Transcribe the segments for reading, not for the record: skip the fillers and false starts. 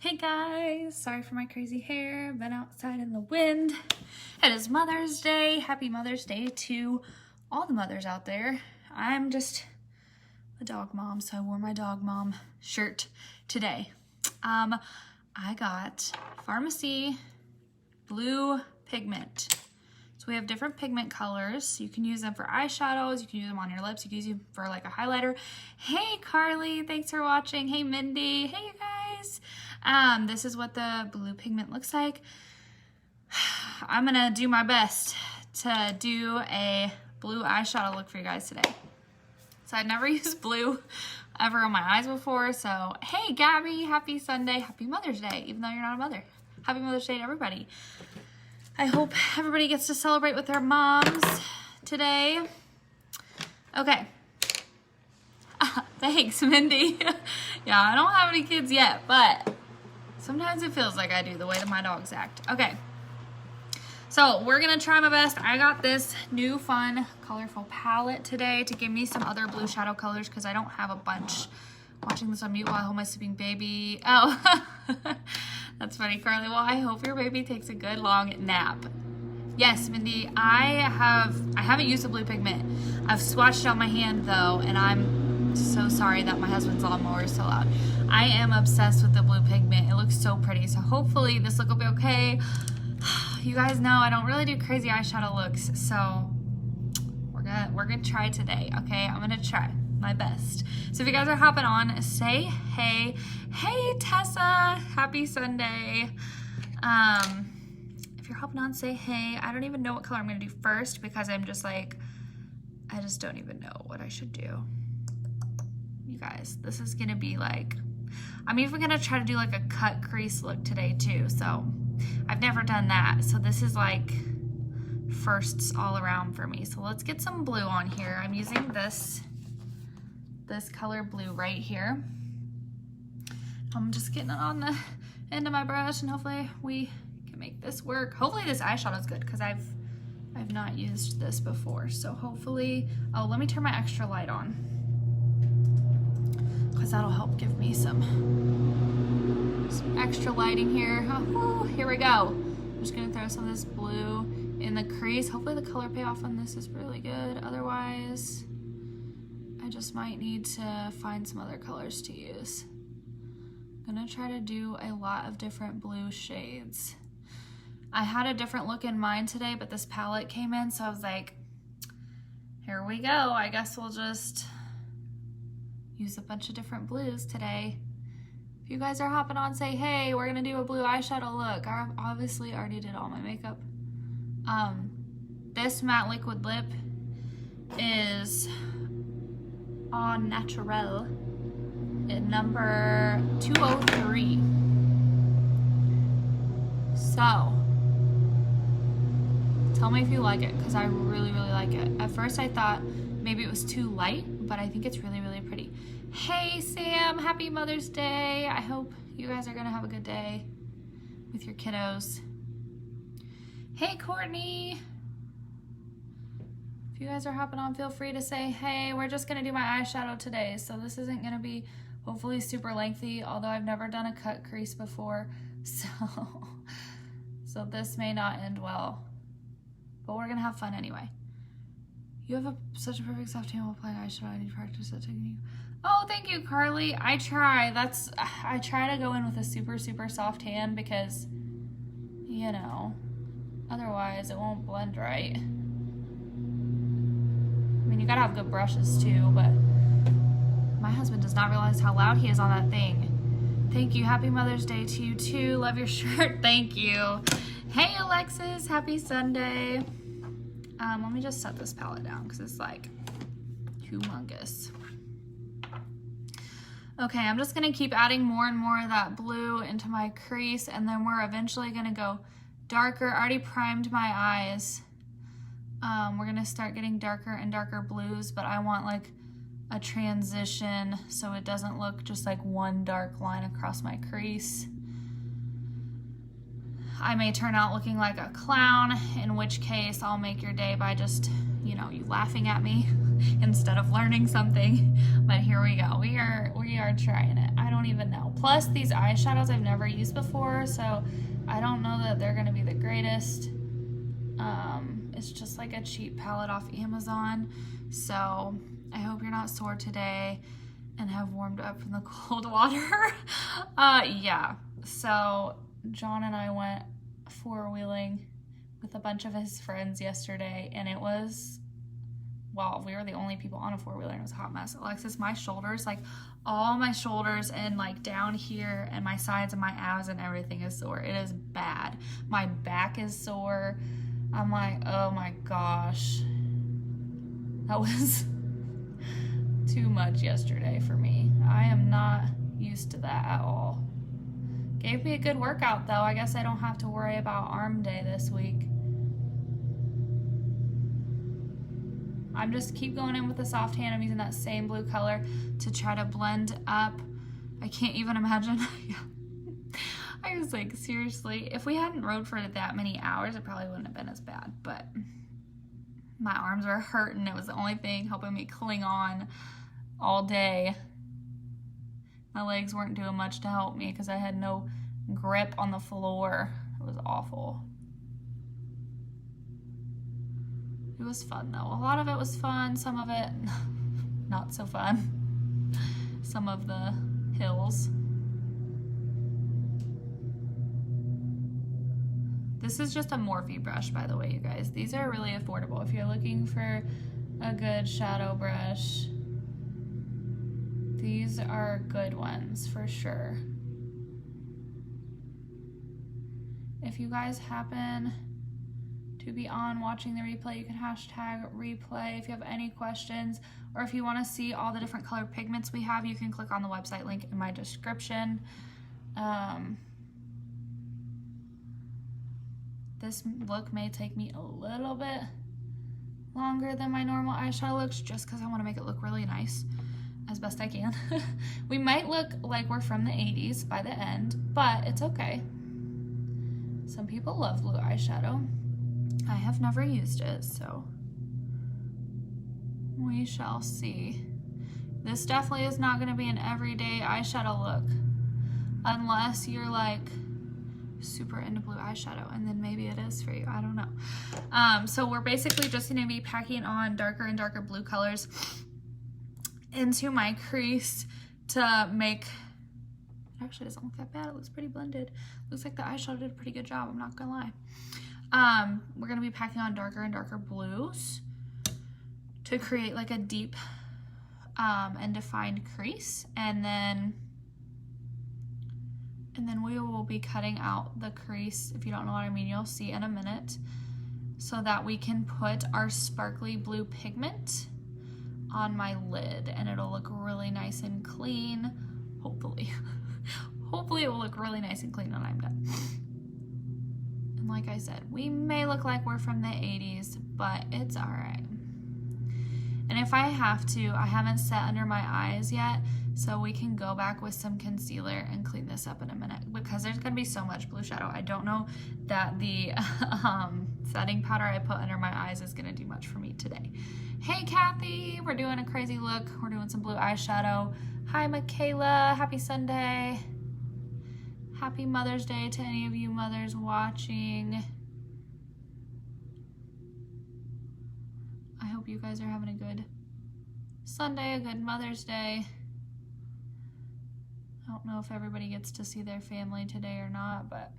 Hey guys, sorry for my crazy hair. Been outside in the wind. It is Mother's Day. Happy Mother's Day to all the mothers out there. I'm just a dog mom, so I wore my dog mom shirt today. I got Pharmacy blue pigment. So we have different pigment colors. You can use them for eyeshadows. You can use them on your lips. You can use them for like a highlighter. Hey Carly, thanks for watching. Hey Mindy, hey you guys. This is what the blue pigment looks like. I'm gonna do my best to do a blue eyeshadow look for you guys today. So I'd never used blue ever on my eyes before. So hey Gabby, happy Sunday, happy Mother's Day, even though you're not a mother. Happy Mother's Day to everybody. I hope everybody gets to celebrate with their moms today. Okay. Thanks, Mindy. Yeah, I don't have any kids yet, but sometimes it feels like I do the way that my dogs act. Okay. So we're going to try my best. I got this new fun, colorful palette today to give me some other blue shadow colors because I don't have a bunch. Watching this on mute while I hold my sleeping baby. Oh, that's funny, Carly. Well, I hope your baby takes a good long nap. Yes, Mindy, I haven't used the blue pigment. I've swatched it on my hand though, and I'm so sorry that my husband's lawnmower is so loud. I am obsessed with the blue pigment. It looks so pretty. So hopefully this look will be okay. You guys know I don't really do crazy eyeshadow looks, so we're gonna try today. Okay, I'm gonna try my best. So if you guys are hopping on, say hey. Hey Tessa, happy Sunday. If you're hopping on, say hey. I don't even know what color I'm gonna do first because I'm just like, I just don't even know what I should do. You guys, this is gonna be like, I'm even gonna try to do like a cut crease look today too. So I've never done that. So this is like firsts all around for me. So let's get some blue on here. I'm using this color blue right here. I'm just getting it on the end of my brush and hopefully we can make this work. Hopefully this eyeshadow is good because I've not used this before. So hopefully, oh, let me turn my extra light on because that'll help give me some extra lighting here. Oh, here we go. I'm just gonna throw some of this blue in the crease. Hopefully the color payoff on this is really good. Otherwise, I just might need to find some other colors to use. I'm gonna try to do a lot of different blue shades. I had a different look in mind today, but this palette came in, so I was like, here we go. I guess we'll just use a bunch of different blues today. If you guys are hopping on, say hey, we're gonna do a blue eyeshadow look. I obviously already did all my makeup. This matte liquid lip is on Natural at number 203. So tell me if you like it because I really like it. At first I thought maybe it was too light, but I think it's really pretty. Hey Sam, happy Mother's Day. I hope you guys are gonna have a good day with your kiddos. Hey Courtney. If you guys are hopping on, feel free to say hey. We're just gonna do my eyeshadow today, so this isn't gonna be hopefully super lengthy, although I've never done a cut crease before, so this may not end well, but we're gonna have fun anyway. You have such a perfect soft hand while applying eyeshadow. I need to practice that technique. Oh, thank you, Carly. I try to go in with a super soft hand because, you know, otherwise it won't blend right. I mean, you gotta have good brushes too, but my husband does not realize how loud he is on that thing. Thank you. Happy Mother's Day to you too. Love your shirt. Thank you. Hey, Alexis. Happy Sunday. Let me just set this palette down because it's like humongous. Okay, I'm just gonna keep adding more and more of that blue into my crease, and then we're eventually gonna go darker. I already primed my eyes. We're gonna start getting darker and darker blues, but I want like a transition so it doesn't look just like one dark line across my crease. I may turn out looking like a clown, in which case I'll make your day by just, you know, you laughing at me. instead of learning something. But here we go. We are trying it. I don't even know. Plus these eyeshadows I've never used before, so I don't know that they're gonna be the greatest. It's just like a cheap palette off Amazon. So I hope you're not sore today and have warmed up from the cold water. Yeah. So John and I went four-wheeling with a bunch of his friends yesterday, and it was, well, we were the only people on a four-wheeler, and it was a hot mess. Alexis, my shoulders, like all my shoulders and like down here and my sides and my abs and everything is sore. It is bad. My back is sore. I'm like, oh my gosh. That was too much yesterday for me. I am not used to that at all. Gave me a good workout though. I guess I don't have to worry about arm day this week. I'm just keep going in with the soft hand. I'm using that same blue color to try to blend up. I can't even imagine. Yeah. I was like, seriously, if we hadn't rode for that many hours, it probably wouldn't have been as bad, but my arms were hurting. It was the only thing helping me cling on all day. My legs weren't doing much to help me because I had no grip on the floor. It was awful. It was fun though. A lot of it was fun, some of it not so fun. Some of the hills. This is just a Morphe brush, by the way, you guys. These are really affordable. If you're looking for a good shadow brush, these are good ones for sure. If you guys happen to be on watching the replay, you can hashtag replay if you have any questions, or if you want to see all the different color pigments we have, you can click on the website link in my description. This look may take me a little bit longer than my normal eyeshadow looks just because I want to make it look really nice as best I can. We might look like we're from the 80s by the end, but it's okay. Some people love blue eyeshadow. I have never used it, so we shall see. This definitely is not going to be an everyday eyeshadow look unless you're like super into blue eyeshadow, and then maybe it is for you. I don't know. So we're basically just going to be packing on darker and darker blue colors into my crease to make, it actually doesn't look that bad. It looks pretty blended. Looks like the eyeshadow did a pretty good job, I'm not gonna lie. We're gonna be packing on darker and darker blues to create like a deep and defined crease, and then we will be cutting out the crease. If you don't know what I mean, you'll see in a minute, so that we can put our sparkly blue pigment on my lid and it'll look really nice and clean, hopefully. Hopefully it will look really nice and clean when I'm done. And like I said, we may look like we're from the 80s, but it's all right. And if I have to, I haven't set under my eyes yet, so we can go back with some concealer and clean this up in a minute, because there's gonna be so much blue shadow. I don't know that the setting powder I put under my eyes is gonna do much for me today. Hey Kathy, we're doing a crazy look. We're doing some blue eyeshadow. Hi Michaela, happy Sunday. Happy Mother's Day to any of you mothers watching. I hope you guys are having a good Sunday, a good Mother's Day. I don't know if everybody gets to see their family today or not, but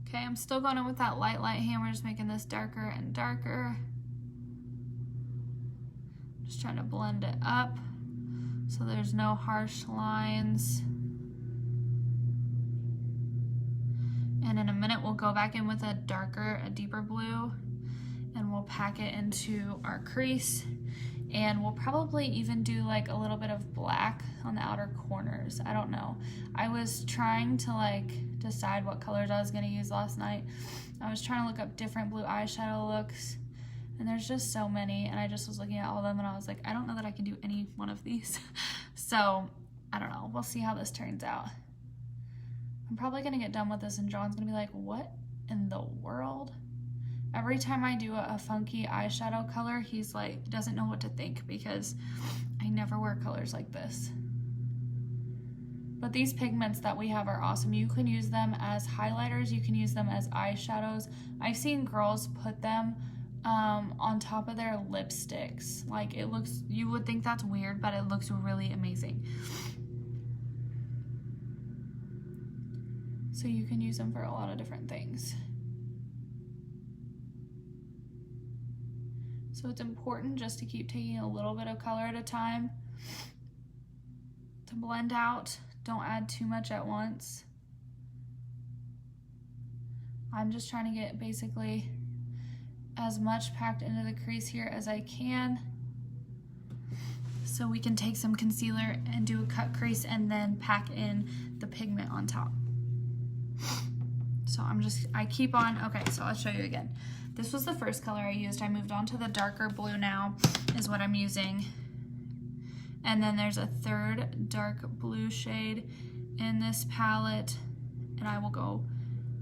okay, I'm still going in with that light hammer, just making this darker and darker. Just trying to blend it up so there's no harsh lines. And in a minute, we'll go back in with a deeper blue, and we'll pack it into our crease. And we'll probably even do like a little bit of black on the outer corners. I don't know. I was trying to like decide what colors I was gonna use last night. I was trying to look up different blue eyeshadow looks, and there's just so many, and I just was looking at all of them and I was like, I don't know that I can do any one of these. So I don't know, we'll see how this turns out. I'm probably gonna get done with this and John's gonna be like, what in the world? Every time I do a funky eyeshadow color, he's like, doesn't know what to think because I never wear colors like this. But these pigments that we have are awesome. You can use them as highlighters, you can use them as eyeshadows. I've seen girls put them on top of their lipsticks. Like, it looks, you would think that's weird, but it looks really amazing. So you can use them for a lot of different things. So it's important just to keep taking a little bit of color at a time to blend out. Don't add too much at once. I'm just trying to get basically as much packed into the crease here as I can, so we can take some concealer and do a cut crease and then pack in the pigment on top. So I keep on, okay, so I'll show you again. This was the first color I used. I moved on to the darker blue now, is what I'm using. And then there's a third dark blue shade in this palette, and I will go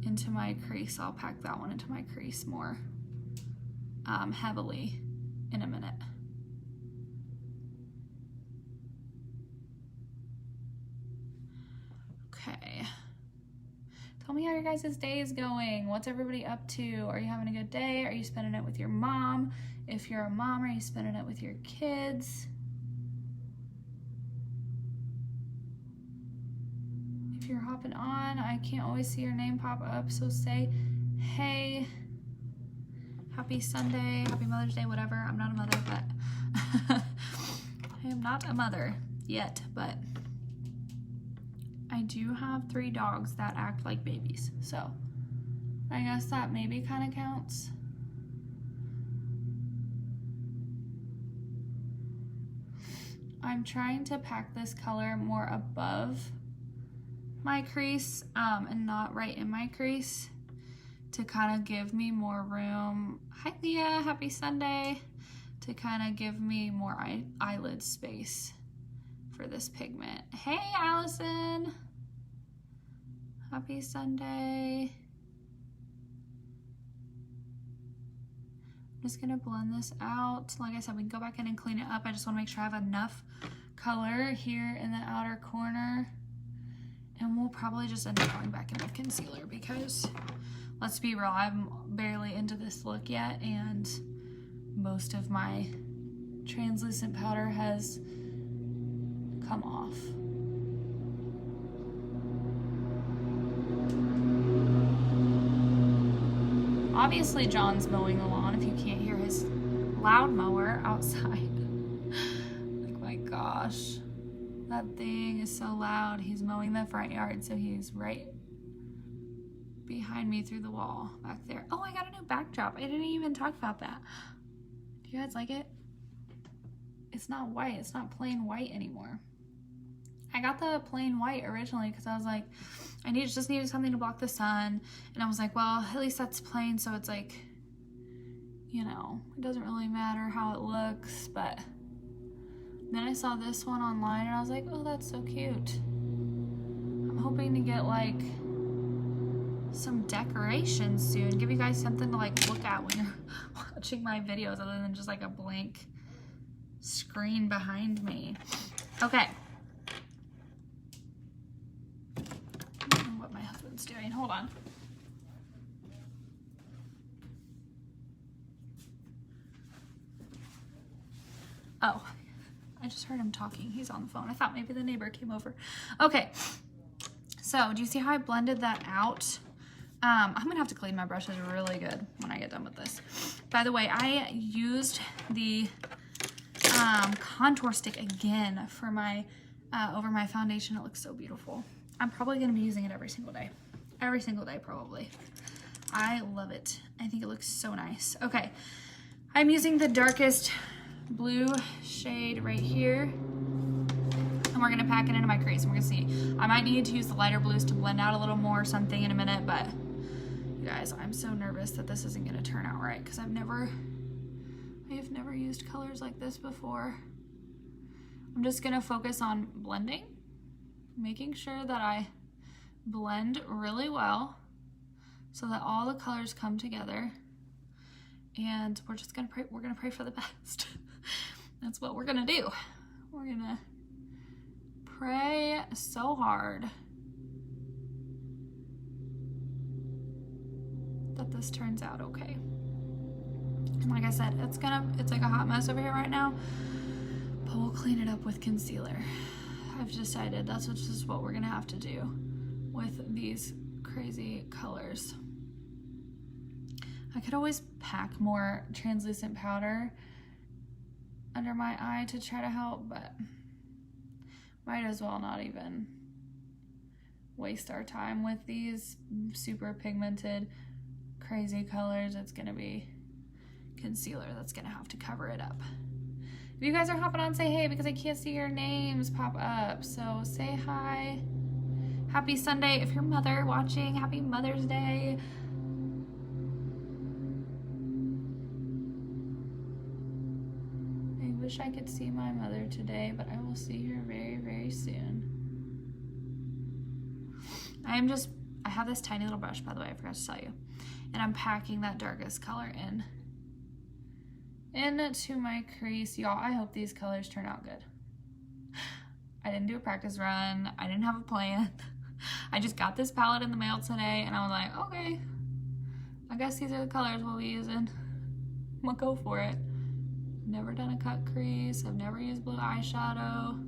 into my crease. I'll pack that one into my crease more heavily in a minute. Okay. Tell me how your guys' day is going. What's everybody up to? Are you having a good day? Are you spending it with your mom? If you're a mom, are you spending it with your kids? If you're hopping on, I can't always see your name pop up, so say hey. Happy Sunday, happy Mother's Day, whatever. I'm not a mother, but I am not a mother yet, but I do have 3 dogs that act like babies, so I guess that maybe kind of counts. I'm trying to pack this color more above my crease and not right in my crease to kind of give me more room. Hi Leah, happy Sunday. To kind of give me more eyelid space for this pigment. Hey Allison, happy Sunday. I'm just gonna blend this out. Like I said, we can go back in and clean it up. I just wanna make sure I have enough color here in the outer corner. And we'll probably just end up going back in with concealer because, let's be real, I'm barely into this look yet, and most of my translucent powder has come off. Obviously, John's mowing the lawn if you can't hear his loud mower outside. Like, my gosh. That thing is so loud. He's mowing the front yard, so he's right behind me through the wall back there. Oh, I got a new backdrop. I didn't even talk about that. Do you guys like it? It's not white. It's not plain white anymore. I got the plain white originally because I was like, I just needed something to block the sun. And I was like, well, at least that's plain, so it's like, you know, it doesn't really matter how it looks, but then I saw this one online and I was like, oh, that's so cute. I'm hoping to get like some decorations soon. Give you guys something to like look at when you're watching my videos other than just like a blank screen behind me. Okay. I don't know what my husband's doing. Hold on. Oh. I just heard him talking. He's on the phone. I thought maybe the neighbor came over. Okay, so do you see how I blended that out? I'm gonna have to clean my brushes really good when I get done with this. By the way, I used the contour stick again for my over my foundation. It looks so beautiful. I'm probably gonna be using it every single day. Every single day, probably. I love it. I think it looks so nice. Okay, I'm using the darkest blue shade right here, and we're gonna pack it into my crease, and we're gonna see. I might need to use the lighter blues to blend out a little more or something in a minute, but you guys, I'm so nervous that this isn't gonna turn out right because I have never used colors like this before. I'm just gonna focus on blending, making sure that I blend really well so that all the colors come together. and we're just gonna pray. We're gonna pray for the best. That's what we're gonna do. We're gonna pray so hard that this turns out okay. And like I said, it's like a hot mess over here right now, but we'll clean it up with concealer. I've decided that's just what we're gonna have to do with these crazy colors. I could always pack more translucent powder under my eye to try to help, but might as well not even waste our time with these super pigmented, crazy colors. It's gonna be concealer that's gonna have to cover it up. If you guys are hopping on, say hey, because I can't see your names pop up. So say hi. Happy Sunday. If you're mother watching, happy Mother's Day. I wish I could see my mother today, but I will see her very, very soon. I have this tiny little brush, by the way, I forgot to tell you. And I'm packing that darkest color into my crease. Y'all, I hope these colors turn out good. I didn't do a practice run. I didn't have a plan. I just got this palette in the mail today, and I was like, okay, I guess these are the colors we'll be using. I'm gonna go for it. Never done a cut crease. I've never used blue eyeshadow.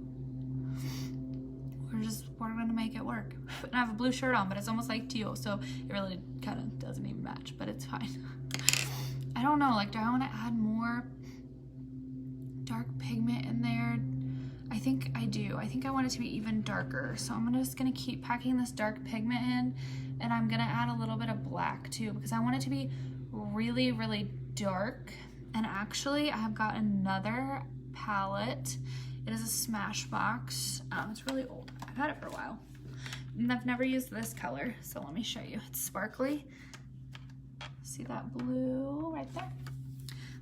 We're gonna make it work. And I have a blue shirt on, but it's almost like teal, so it really kind of doesn't even match, but it's fine. I don't know, like, do I want to add more dark pigment in there? I think I do. I think I want it to be even darker, so I'm just gonna keep packing this dark pigment in, and I'm gonna add a little bit of black too, because I want it to be really, really dark. And actually, I have got another palette. It is a Smashbox. It's really old. I've had it for a while. And I've never used this color, so let me show you. It's sparkly. See that blue right there?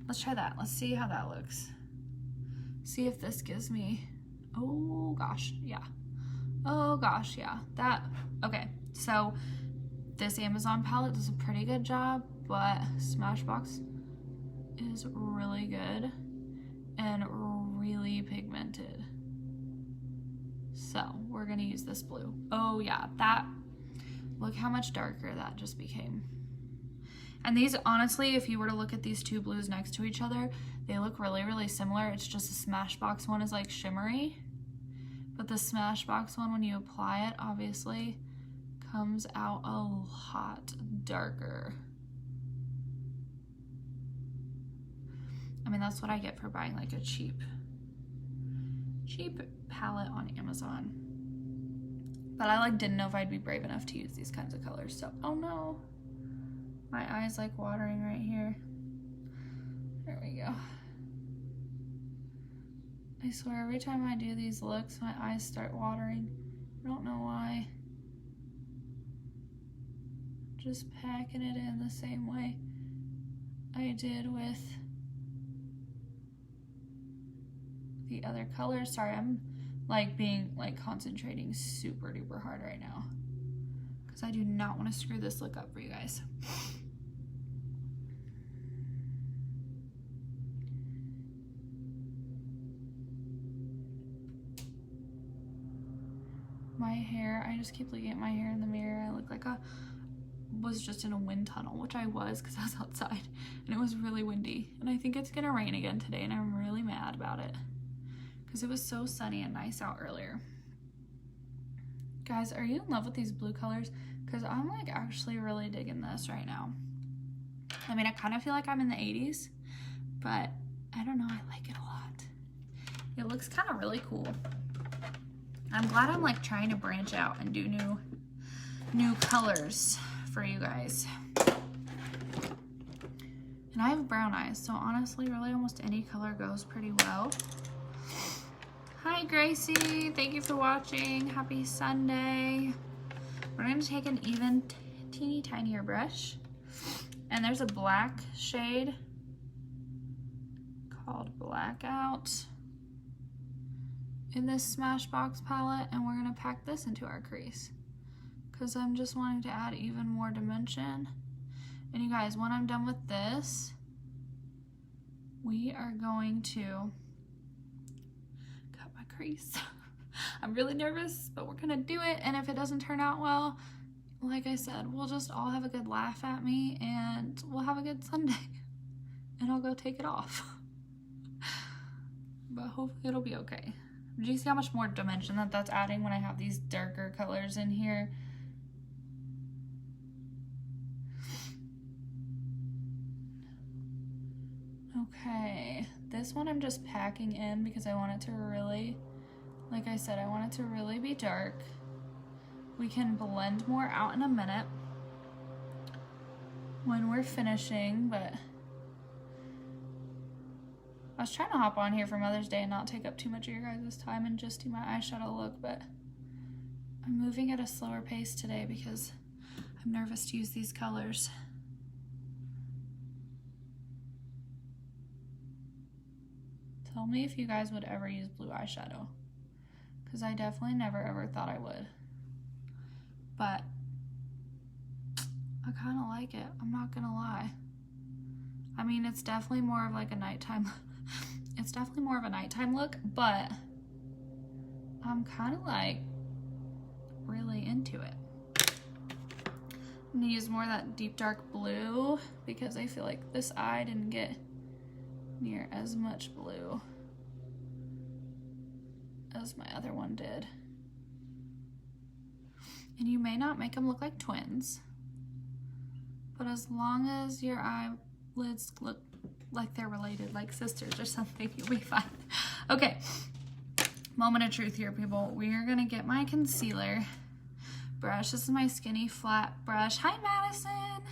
Let's try that. Let's see how that looks. See if this gives me, oh gosh, yeah. Oh gosh, yeah. Okay, so this Amazon palette does a pretty good job, but Smashbox is really good and really pigmented. So we're gonna use this blue. Oh yeah, look how much darker that just became. And these, honestly, if you were to look at these two blues next to each other, they look really, really similar. It's just the Smashbox one is like shimmery, but the Smashbox one, when you apply it, obviously comes out a lot darker. I mean, that's what I get for buying like a cheap palette on Amazon. But I didn't know if I'd be brave enough to use these kinds of colors. So, oh no, my eye's like watering right here. There we go. I swear every time I do these looks, my eyes start watering. I don't know why. Just packing it in the same way I did with the other colors. Sorry, I'm concentrating super duper hard right now because I do not want to screw this look up for you guys. My hair, I just keep looking at my hair in the mirror. I look like I was just in a wind tunnel, which I was because I was outside and it was really windy. And I think it's gonna rain again today, and I'm really mad about it because it was so sunny and nice out earlier. Guys, are you in love with these blue colors? Because I'm actually really digging this right now. I mean, I kind of feel like I'm in the 80s, but I don't know, I like it a lot. It looks kind of really cool. I'm glad I'm trying to branch out and do new colors for you guys. And I have brown eyes, so honestly, really almost any color goes pretty well. Hi Gracie, thank you for watching. Happy Sunday. We're going to take an even teeny tinier brush, and there's a black shade called Blackout in this Smashbox palette, and we're going to pack this into our crease because I'm just wanting to add even more dimension. And you guys, when I'm done with this, we are going to cut my crease. I'm really nervous, but we're gonna do it, and if it doesn't turn out well, like I said, we'll just all have a good laugh at me and we'll have a good Sunday and I'll go take it off. But hopefully it'll be okay. Do you see how much more dimension that's adding when I have these darker colors in here? Okay, this one I'm just packing in because I want it to really, like I said, I want it to really be dark. We can blend more out in a minute when we're finishing, but I was trying to hop on here for Mother's Day and not take up too much of your guys' time and just do my eyeshadow look, but I'm moving at a slower pace today because I'm nervous to use these colors. Tell me if you guys would ever use blue eyeshadow, because I definitely never ever thought I would. But I kind of like it, I'm not gonna lie. I mean, it's definitely more of like a nighttime, it's definitely more of a nighttime look, but I'm kind of like really into it. I'm gonna use more of that deep dark blue because I feel like this eye didn't get near as much blue as my other one did. And you may not make them look like twins, but as long as your eyelids look like they're related, like sisters or something, you'll be fine. Okay, moment of truth here, people. We are gonna get my concealer brush. This is my skinny flat brush. Hi, Madison.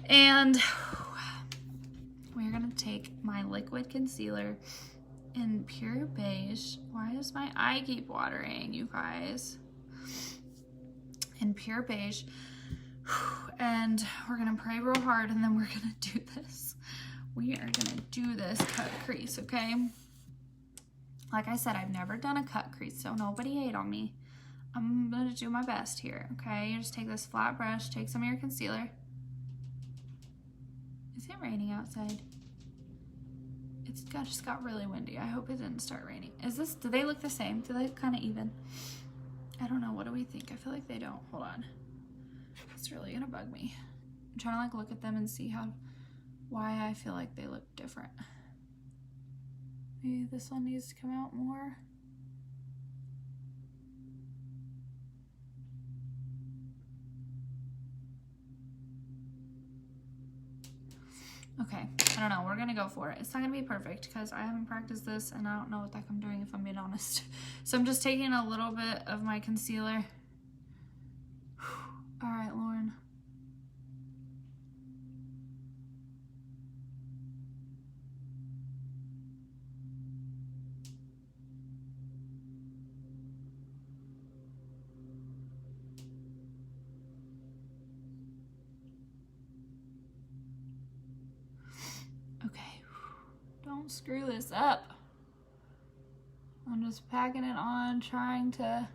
And we're gonna take my liquid concealer in Pure Beige. Why does my eye keep watering, you guys? In Pure Beige, and we're gonna pray real hard, and then we're gonna do this. We are gonna do this cut crease, okay? Like I said, I've never done a cut crease, so nobody hate on me. I'm gonna do my best here, okay? You just take this flat brush, take some of your concealer. Is it raining outside? Just got really windy. I hope it didn't start raining. Do they look the same? Do they look kind of even? I don't know. What do we think? I feel like they don't. Hold on. It's really gonna bug me. I'm trying to like look at them and see why I feel like they look different. Maybe this one needs to come out more. Okay, I don't know. We're gonna go for it. It's not gonna be perfect because I haven't practiced this and I don't know what the heck I'm doing, if I'm being honest. So I'm just taking a little bit of my concealer. All right, Lauren. Okay, don't screw this up. I'm just packing it on, trying to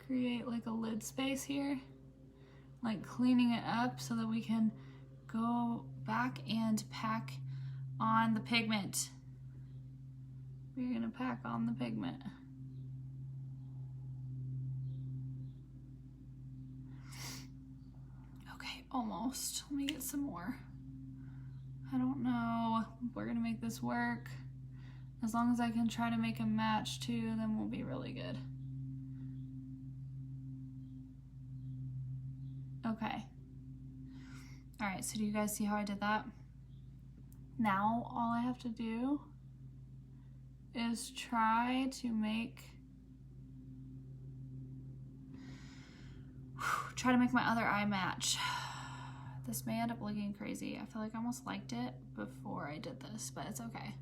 create like a lid space here, like cleaning it up so that we can go back and pack on the pigment. We're gonna pack on the pigment. Okay, almost. Let me get some more. I don't know. We're gonna make this work. As long as I can try to make a match too, then we'll be really good. Okay. All right, so do you guys see how I did that? Now all I have to do is try to make my other eye match. This may end up looking crazy. I feel like I almost liked it before I did this, but it's okay.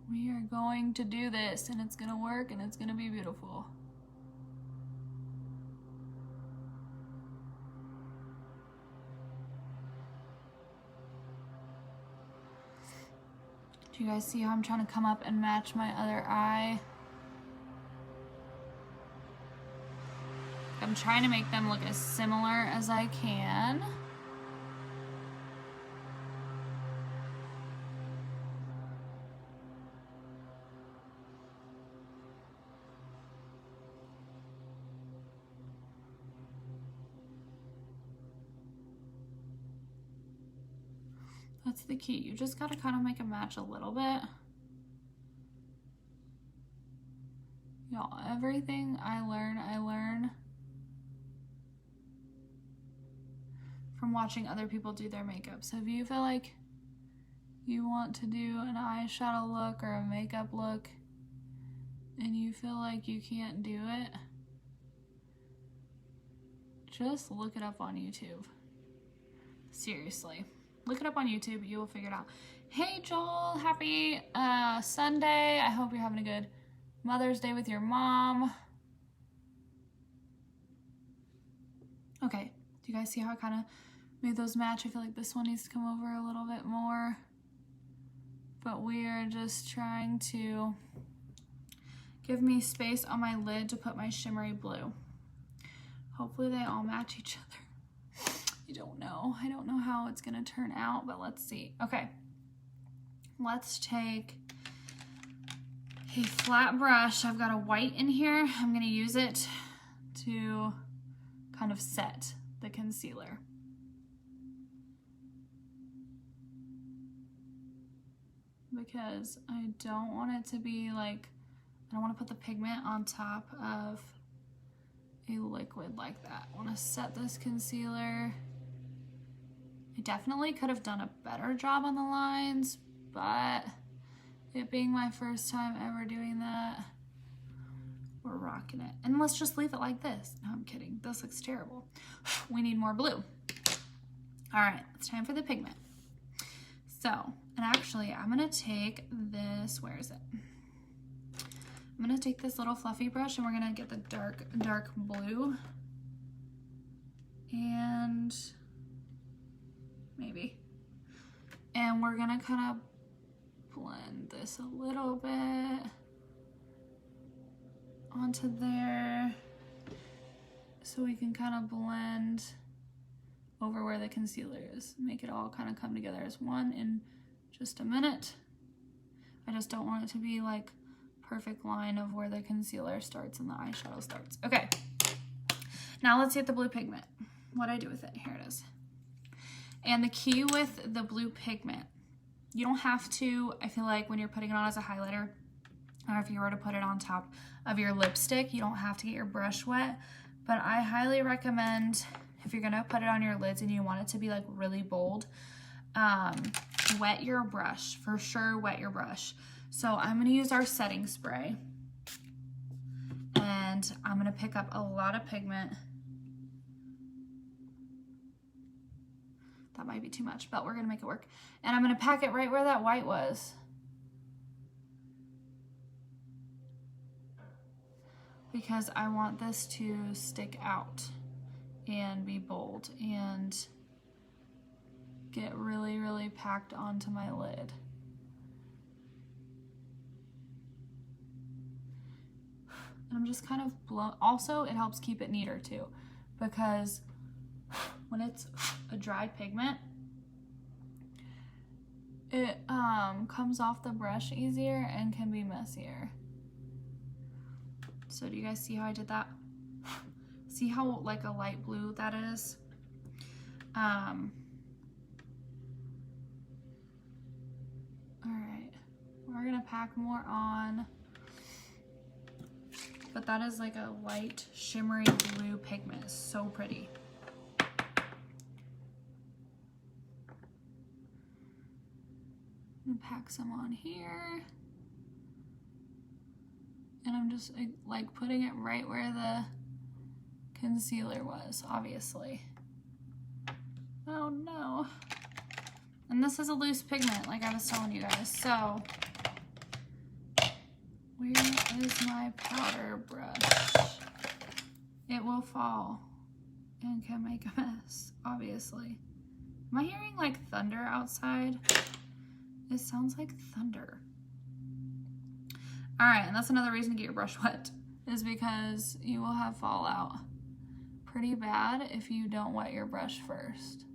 We are going to do this, and it's gonna work, and it's gonna be beautiful. Do you guys see how I'm trying to come up and match my other eye? trying to make them look as similar as I can. That's the key. You just gotta kind of make it match a little bit. Y'all, everything I learn from watching other people do their makeup. So if you feel like you want to do an eyeshadow look or a makeup look and you feel like you can't do it, just look it up on YouTube. Seriously. Look it up on YouTube. You will figure it out. Hey, Joel. Happy Sunday. I hope you're having a good Mother's Day with your mom. Okay. Do you guys see how I kind of made those match? I feel like this one needs to come over a little bit more. But we are just trying to give me space on my lid to put my shimmery blue. Hopefully they all match each other. I don't know how it's gonna turn out, but let's see. Okay, let's take a flat brush. I've got a white in here. I'm gonna use it to kind of set the concealer. Because I don't want it to be like, I don't want to put the pigment on top of a liquid like that. I want to set this concealer. I definitely could have done a better job on the lines, but it being my first time ever doing that, we're rocking it. And let's just leave it like this. No, I'm kidding. This looks terrible. We need more blue. All right, it's time for the pigment. So, and actually I'm gonna take this, where is it? I'm gonna take this little fluffy brush and we're gonna get the dark blue. And maybe. And we're gonna kind of blend this a little bit onto there so we can kind of blend over where the concealer is. Make it all kind of come together as one in just a minute. I just don't want it to be like perfect line of where the concealer starts and the eyeshadow starts. Okay, now let's get the blue pigment. What'd I do with it? Here it is. And the key with the blue pigment, you don't have to, I feel like when you're putting it on as a highlighter, or if you were to put it on top of your lipstick, you don't have to get your brush wet, but I highly recommend if you're gonna put it on your lids and you want it to be like really bold, wet your brush, for sure wet your brush. So I'm gonna use our setting spray and I'm gonna pick up a lot of pigment. That might be too much, but we're gonna make it work. And I'm gonna pack it right where that white was. Because I want this to stick out and be bold and get really, really packed onto my lid. And I'm just kind of also it helps keep it neater too, because when it's a dry pigment, it comes off the brush easier and can be messier. So do you guys see how I did that? See how like a light blue that is? All right, we're gonna pack more on, but that is like a light shimmery blue pigment. It's so pretty. I'm gonna pack some on here. And I'm just like putting it right where the concealer was, obviously. Oh no. And this is a loose pigment, like I was telling you guys. So, where is my powder brush? It will fall and can make a mess, obviously. Am I hearing like thunder outside? It sounds like thunder. All right, and that's another reason to get your brush wet, is because you will have fallout pretty bad if you don't wet your brush first.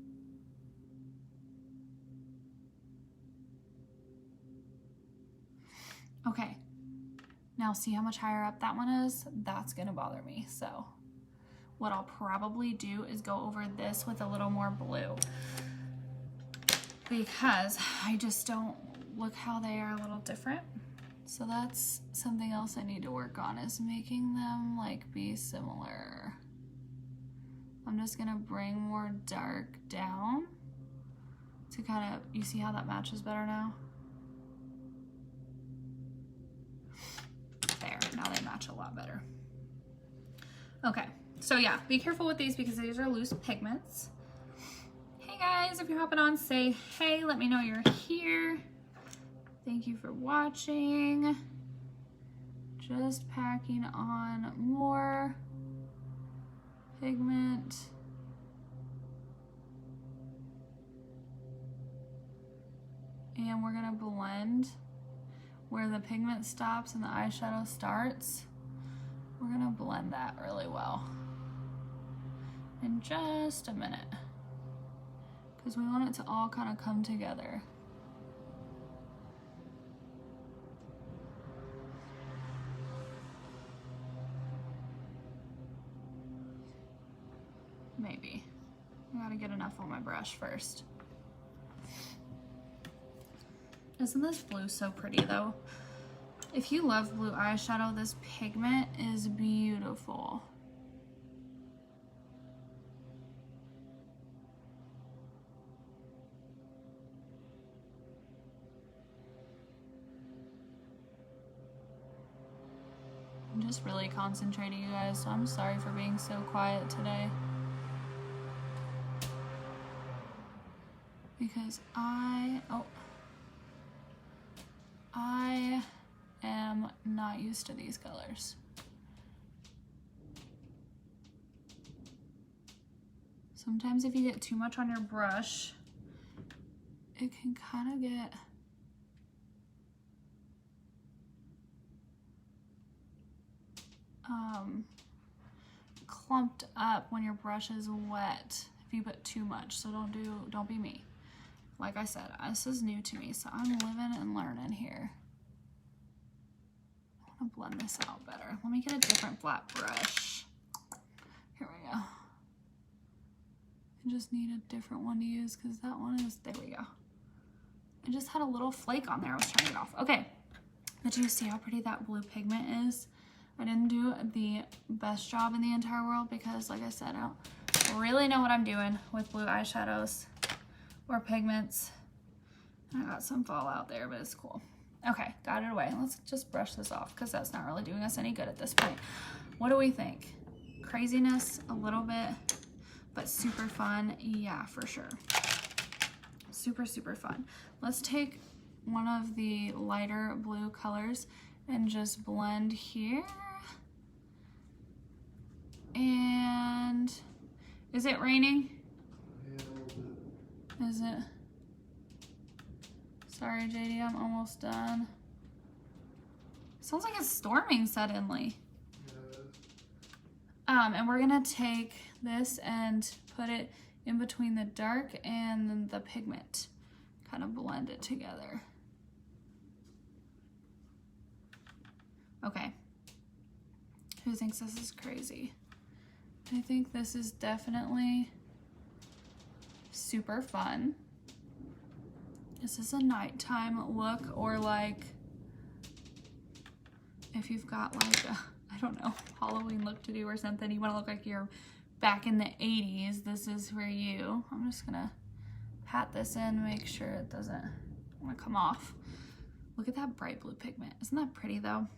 Okay, now see how much higher up that one is? That's gonna bother me. So what I'll probably do is go over this with a little more blue, because I just don't, look how they are a little different. So that's something else I need to work on, is making them like be similar. I'm just gonna bring more dark down to kind of, you see how that matches better now? There, now they match a lot better. Okay, so yeah, be careful with these because these are loose pigments. Hey guys, if you're hopping on, say hey, let me know you're here. Thank you for watching. Just packing on more pigment. And we're gonna blend where the pigment stops and the eyeshadow starts. We're gonna blend that really well in just a minute, because we want it to all kind of come together. Maybe. I gotta get enough on my brush first. Isn't this blue so pretty though? If you love blue eyeshadow, this pigment is beautiful. I'm just really concentrating, you guys, so I'm sorry for being so quiet today. Because I am not used to these colors. Sometimes if you get too much on your brush, it can kind of get clumped up when your brush is wet if you put too much. So don't be me. Like I said, this is new to me, so I'm living and learning here. I want to blend this out better. Let me get a different flat brush. Here we go. I just need a different one to use because that one is, there we go. I just had a little flake on there. I was trying to get off. Okay, but you see how pretty that blue pigment is? I didn't do the best job in the entire world because, like I said, I don't really know what I'm doing with blue eyeshadows or pigments. I got some fallout there, but it's cool. Okay, got it away. Let's just brush this off because that's not really doing us any good at this point. What do we think? Craziness a little bit, but super fun. Yeah, for sure. Super, super fun. Let's take one of the lighter blue colors and just blend here. And is it raining? Is it? Sorry, JD, I'm almost done. Sounds like it's storming suddenly. And we're gonna take this and put it in between the dark and the pigment. Kind of blend it together. Okay. Who thinks this is crazy? I think this is definitely super fun. This is a nighttime look, or like if you've got like a, I don't know, Halloween look to do or something, you want to look like you're back in the 80s, this is for you. I'm just gonna pat this in, make sure it doesn't want to come off. Look at that bright blue pigment. Isn't that pretty though?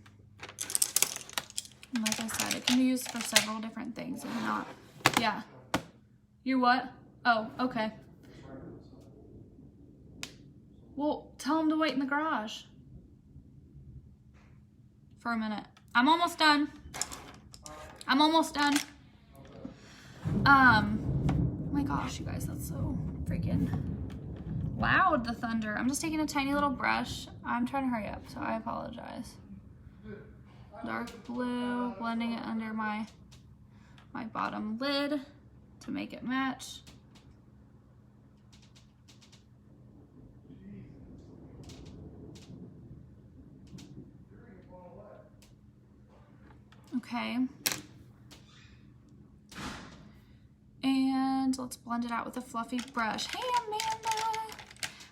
And like I said, it can be used for several different things and not, yeah. You're what? Oh, okay. Well, tell him to wait in the garage for a minute. I'm almost done. I'm almost done. Oh my gosh, you guys, that's so freaking loud, the thunder. I'm just taking a tiny little brush. I'm trying to hurry up, so I apologize. Dark blue, blending it under my my bottom lid to make it match. Okay. And let's blend it out with a fluffy brush. Hey, Amanda!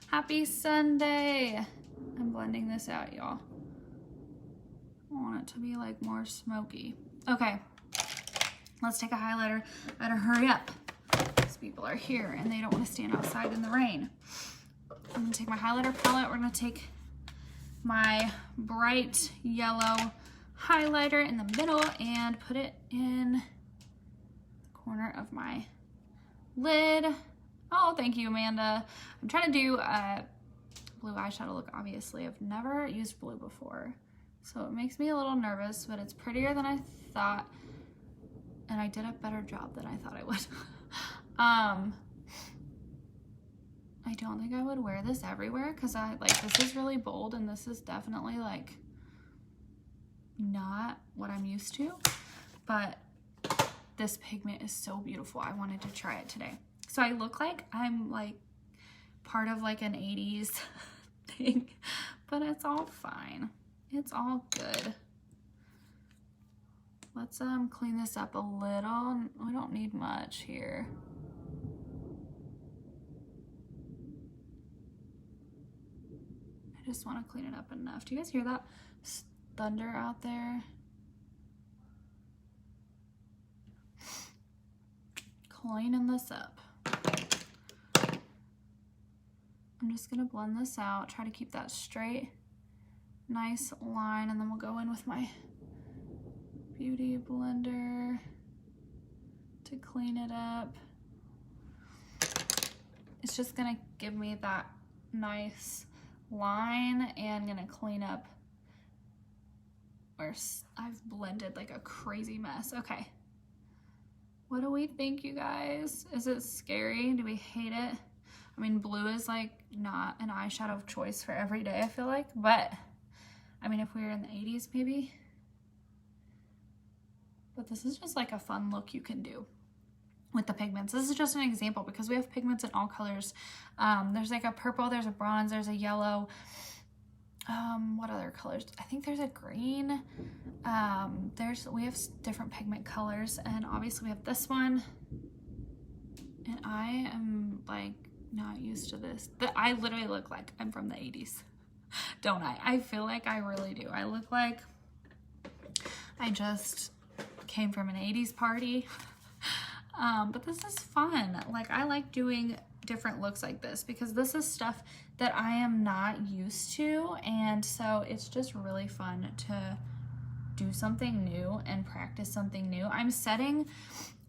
Happy Sunday! I'm blending this out, y'all. I want it to be like more smoky. Okay, let's take a highlighter. Better hurry up. These people are here and they don't want to stand outside in the rain. I'm gonna take my highlighter palette. We're gonna take my bright yellow highlighter in the middle and put it in the corner of my lid. Oh, thank you, Amanda. I'm trying to do a blue eyeshadow look, obviously. I've never used blue before, so it makes me a little nervous, but it's prettier than I thought, and I did a better job than I thought I would. I don't think I would wear this everywhere because this is really bold and this is definitely like not what I'm used to, but this pigment is so beautiful. I wanted to try it today. So I look like I'm like part of like an 80s thing, but it's all fine. It's all good. Let's clean this up a little. We don't need much here. I just want to clean it up enough. Do you guys hear that thunder out there? Cleaning this up. I'm just gonna blend this out, try to keep that straight, nice line, and then we'll go in with my beauty blender to clean it up. It's just gonna give me that nice line and gonna clean up where I've blended like a crazy mess. Okay. What do we think, you guys? Is it scary? Do we hate it? I mean, blue is like not an eyeshadow of choice for every day, I feel like, but I mean, if we were in the 80s, maybe. But this is just like a fun look you can do with the pigments. This is just an example because we have pigments in all colors. There's like a purple, there's a bronze, there's a yellow. What other colors? I think there's a green. We have different pigment colors, and obviously we have this one. And I am like not used to this. I literally look like I'm from the 80s, don't I? I feel like I really do. I look like I just came from an 80s party. But this is fun. Like, I like doing different looks like this because this is stuff that I am not used to, and so it's just really fun to do something new and practice something new. I'm setting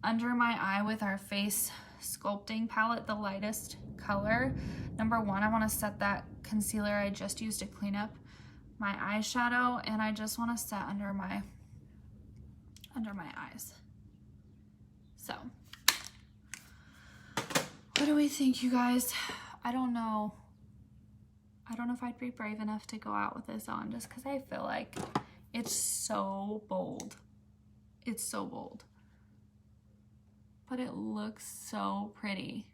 under my eye with our face sculpting palette the lightest color. Number one, I want to set that concealer I just used to clean up my eyeshadow, and I just want to set under my eyes. So what do we think, you guys? I don't know if I'd be brave enough to go out with this on just because I feel like it's so bold. It's so bold. But it looks so pretty.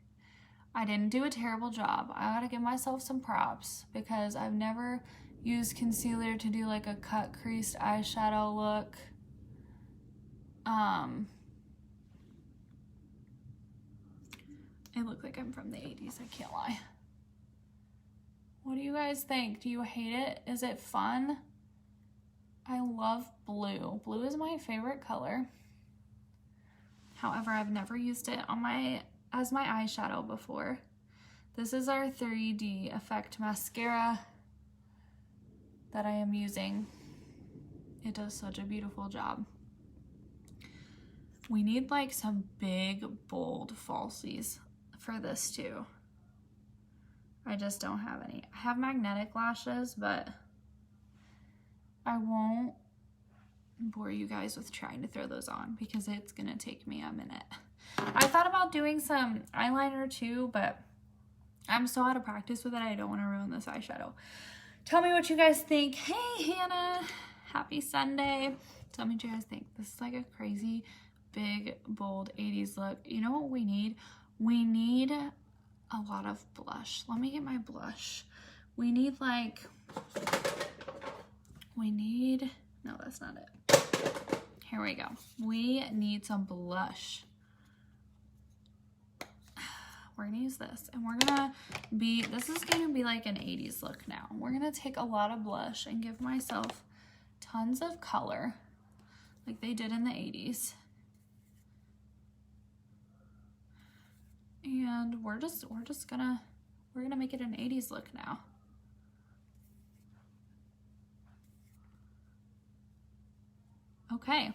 I didn't do a terrible job. I gotta give myself some props because I've never used concealer to do like a cut creased eyeshadow look. I look like I'm from the 80s, I can't lie. What do you guys think? Do you hate it? Is it fun? I love blue. Blue is my favorite color. However, I've never used it on as my eyeshadow before. This is our 3D Effect mascara that I am using. It does such a beautiful job. We need like some big, bold falsies for this too. I just don't have any. I have magnetic lashes, but I won't bore you guys with trying to throw those on because it's gonna take me a minute. I thought about doing some eyeliner too, but I'm so out of practice with it, I don't want to ruin this eyeshadow. Tell me what you guys think. Hey, Hannah, happy Sunday. Tell me what you guys think. This is like a crazy big, bold 80s look. You know what we need? We need a lot of blush. Let me get my blush. We need like, no, that's not it. Here we go. We need some blush. We're gonna use this, and this is gonna be like an 80s look now. We're gonna take a lot of blush and give myself tons of color like they did in the 80s. And we're gonna make it an 80s look now. Okay,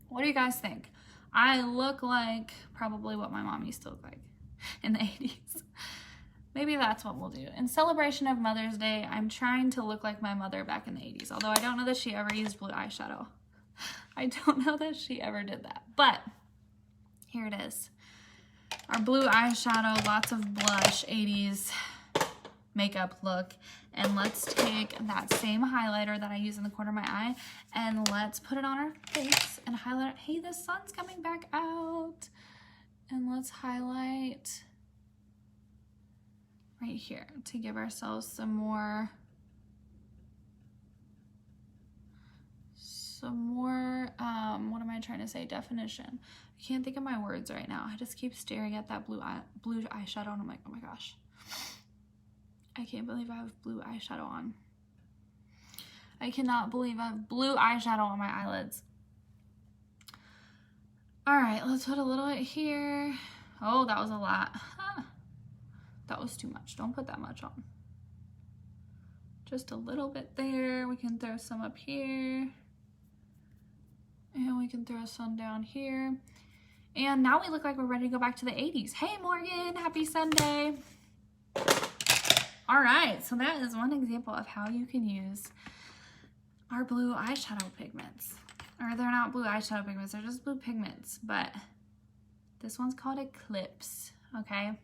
what do you guys think? I look like probably what my mom used to look like in the 80s. Maybe that's what we'll do. In celebration of Mother's Day, I'm trying to look like my mother back in the 80s, although I don't know that she ever used blue eyeshadow. I don't know that she ever did that, but here it is. Our blue eyeshadow, lots of blush, 80s makeup look. And let's take that same highlighter that I use in the corner of my eye and let's put it on our face and highlight it. Hey, the sun's coming back out. And let's highlight right here to give ourselves some more what am I trying to say, definition. I can't think of my words right now. I just keep staring at that blue eyeshadow and I'm like, oh my gosh, I can't believe I have blue eyeshadow on. I cannot believe I have blue eyeshadow on my eyelids. All right, let's put a little bit here. Oh, that was a lot. Huh. That was too much. Don't put that much on. Just a little bit there. We can throw some up here. And we can throw some down here. And now we look like we're ready to go back to the 80s. Hey, Morgan, happy Sunday. All right, so that is one example of how you can use our blue eyeshadow pigments. Or they're not blue eyeshadow pigments, they're just blue pigments, but this one's called Eclipse, okay?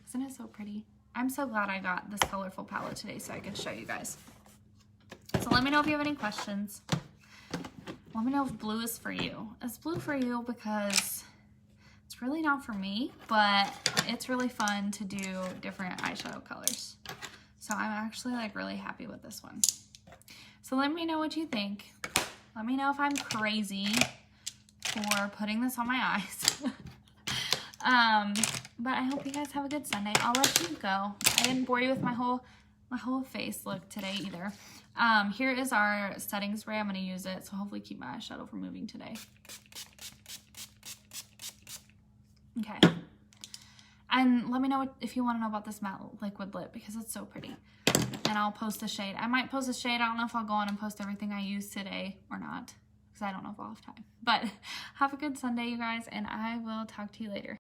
Isn't it so pretty? I'm so glad I got this colorful palette today so I could show you guys. So let me know if you have any questions. Let me know if blue is for you. It's blue for you because it's really not for me, but it's really fun to do different eyeshadow colors. So I'm actually like really happy with this one. So let me know what you think. Let me know if I'm crazy for putting this on my eyes. But I hope you guys have a good Sunday. I'll let you go. I didn't bore you with my whole face look today either. Here is our setting spray. I'm going to use it, so hopefully keep my eyeshadow from moving today. Okay. And let me know if you want to know about this matte liquid lip because it's so pretty. And I'll post a shade. I might post a shade. I don't know if I'll go on and post everything I use today or not because I don't know if I'll have time. But have a good Sunday, you guys, and I will talk to you later.